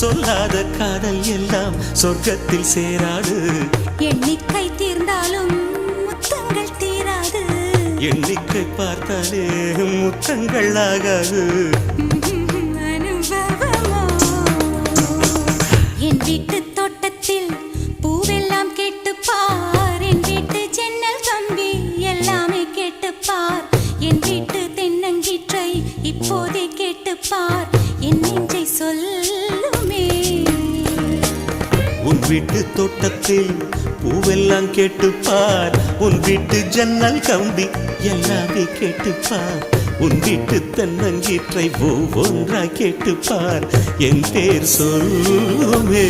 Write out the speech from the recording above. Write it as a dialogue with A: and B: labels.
A: சொல்லாத காதல் எல்லாம் சொர்க்கத்தில் சேராது.
B: எண்ணிக்கை தீர்ந்தாலும் முத்தங்கள் தீராது.
A: எண்ணிக்கை பார்த்தாலே முத்தங்கள் ஆகாது.
B: அனுபவமோ என் வீட்டு தோட்டத்தில் பூவெல்லாம் கேட்டுப்பார். என் வீட்டு ஜன்னல் கம்பி எல்லாமே கேட்டுப்பார். என் வீட்டு தென்னங்கீற்றை இப்போதே கேட்டுப்பார். என் நெஞ்சை சொல்லுமே.
A: உன் வீட்டு தோட்டத்தில் பூவெல்லாம் கேட்டுப்பார். உன் வீட்டு ஜன்னல் கம்பி எல்லாமே கேட்டுப்பார். உன் வீட்டு தென்னங்கீற்றை ஒவ்வொன்றா கேட்டுப்பார். என் பேர் சொல்லுமே.